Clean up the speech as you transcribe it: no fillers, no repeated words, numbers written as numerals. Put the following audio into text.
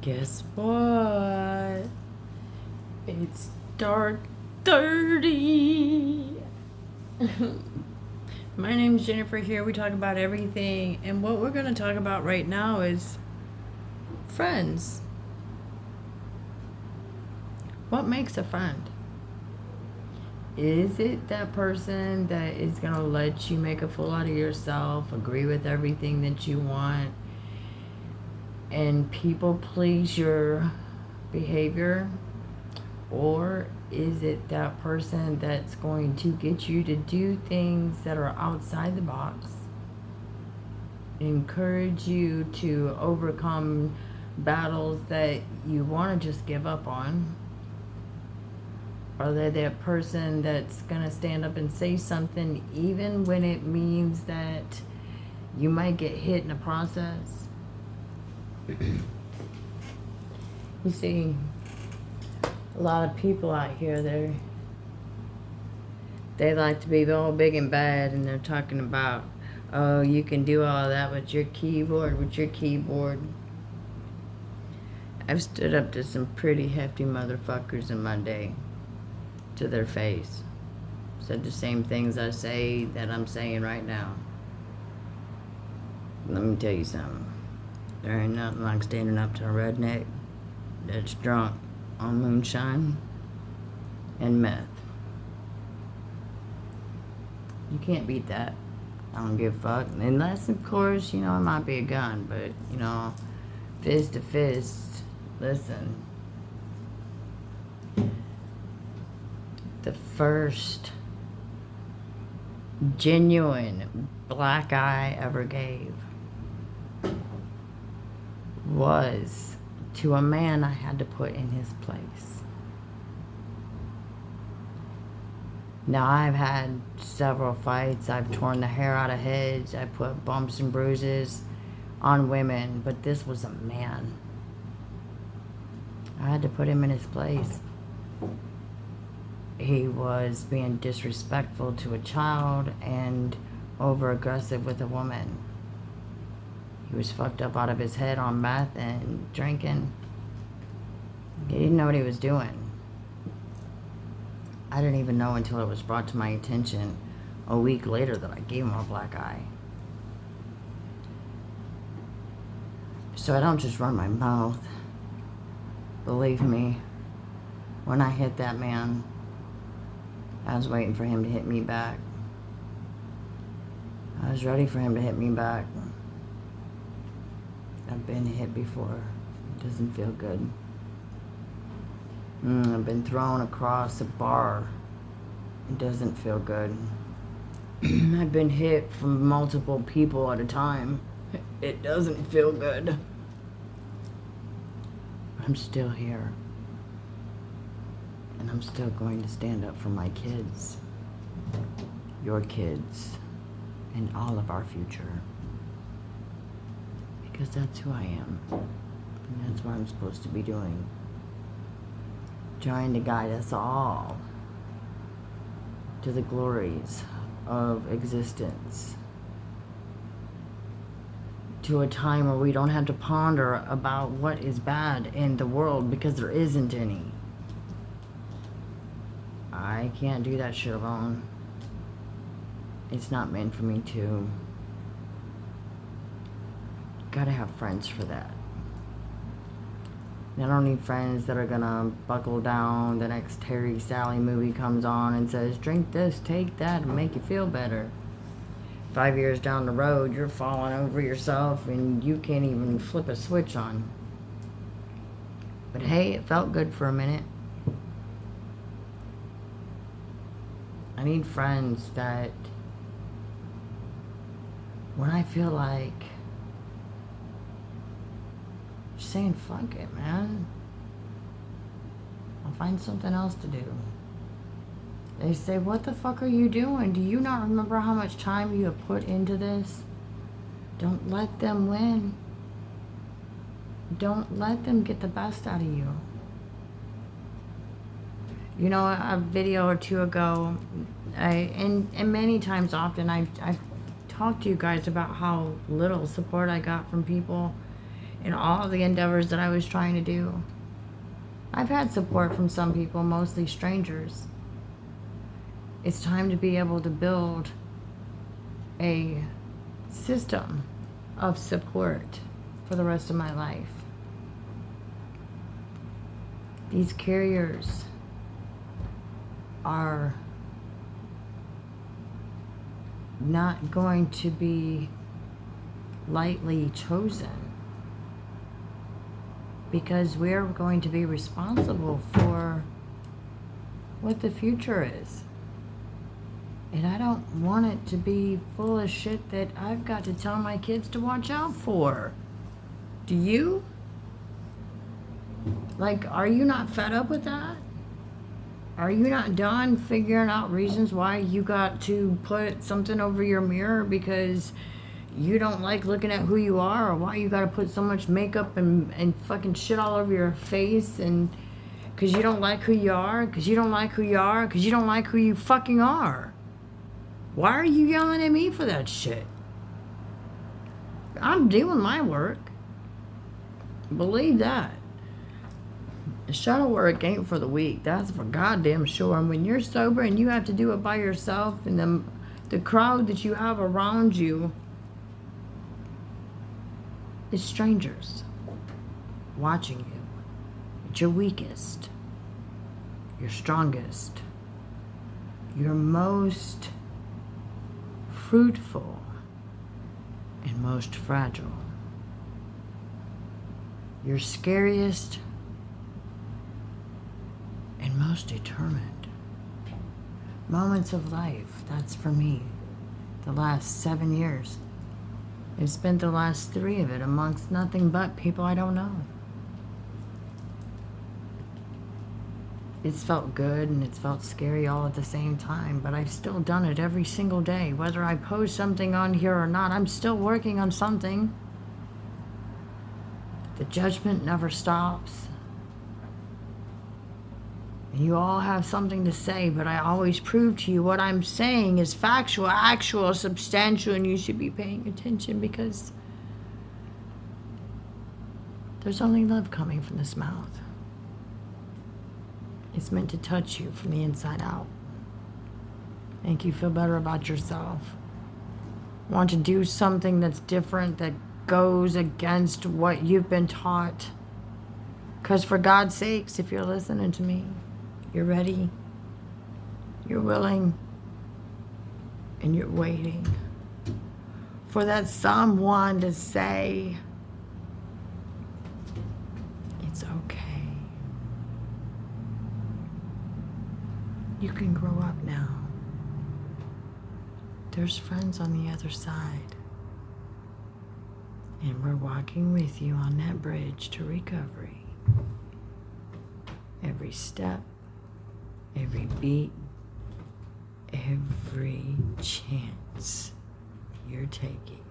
Guess what? It's dark 30. My name's Jennifer here. We talk about everything. And what we're going to talk about right now is friends. What makes a friend? Is it that person that is going to let you make a fool out of yourself, agree with everything that you want, and people please your behavior? Or is it that person that's going to get you to do things that are outside the box, encourage you to overcome battles that you want to just give up on? Are they that person that's going to stand up and say something even when it means that you might get hit in the process? You see, a lot of people out here, they like to be all big and bad, and they're talking about, oh, you can do all that with your keyboard. I've stood up to some pretty hefty motherfuckers in my day, to their face. Said the same things I say that I'm saying right now. Let me tell you something. There ain't nothing like standing up to a redneck that's drunk on moonshine and meth. You can't beat that. I don't give a fuck. Unless, of course, it might be a gun, but, fist to fist, listen. The first genuine black eye ever gave was to a man I had to put in his place. Now, I've had several fights. I've torn the hair out of heads. I put bumps and bruises on women, but this was a man. I had to put him in his place. He was being disrespectful to a child and over-aggressive with a woman. He was fucked up out of his head on meth and drinking. He didn't know what he was doing. I didn't even know until it was brought to my attention a week later that I gave him a black eye. So I don't just run my mouth. Believe me, when I hit that man, I was waiting for him to hit me back. I was ready for him to hit me back. I've been hit before. It doesn't feel good. I've been thrown across a bar. It doesn't feel good. I've been hit from multiple people at a time. It doesn't feel good. I'm still here. And I'm still going to stand up for my kids, your kids, and all of our future. Because that's who I am. And that's what I'm supposed to be doing. Trying to guide us all to the glories of existence. To a time where we don't have to ponder about what is bad in the world, because there isn't any. I can't do that shit alone. It's not meant for me to. Gotta have friends for that. I don't need friends that are gonna buckle down the next Terry Sally movie comes on and says, drink this, take that, and make you feel better. 5 years down the road, you're falling over yourself and you can't even flip a switch on. But hey, it felt good for a minute. I need friends that, when I feel like just saying fuck it, man, I'll find something else to do. They say, what the fuck are you doing? Do you not remember how much time you have put into this? Don't let them win. Don't let them get the best out of you. A video or two ago, and many times often, I've talked to you guys about how little support I got from people in all the endeavors that I was trying to do. I've had support from some people, mostly strangers. It's time to be able to build a system of support for the rest of my life. These carriers are not going to be lightly chosen, because we're going to be responsible for what the future is. And I don't want it to be full of shit that I've got to tell my kids to watch out for. Do you? Like, are you not fed up with that? Are you not done figuring out reasons why you got to put something over your mirror because you don't like looking at who you are, or why you got to put so much makeup and fucking shit all over your face, and because you don't like who you are, because you don't like who you are, because you don't like who you fucking are? Why are you yelling at me for that shit? I'm doing my work. Believe that. The shadow work ain't for the weak. That's for goddamn sure. And when you're sober and you have to do it by yourself, and the crowd that you have around you is strangers watching you. At your weakest, your strongest, your most fruitful, and most fragile. Your scariest and most determined moments of life. That's for me. The last 7 years. I've spent the last 3 of it amongst nothing but people I don't know. It's felt good and it's felt scary all at the same time, but I've still done it every single day. Whether I post something on here or not, I'm still working on something. The judgment never stops. And you all have something to say, but I always prove to you what I'm saying is factual, actual, substantial, and you should be paying attention, because there's only love coming from this mouth. It's meant to touch you from the inside out. Make you feel better about yourself. Want to do something that's different, that goes against what you've been taught. Because for God's sakes, if you're listening to me, you're ready, you're willing, and you're waiting for that someone to say, it's okay. You can grow up now. There's friends on the other side. And we're walking with you on that bridge to recovery. Every step, every beat, every chance you're taking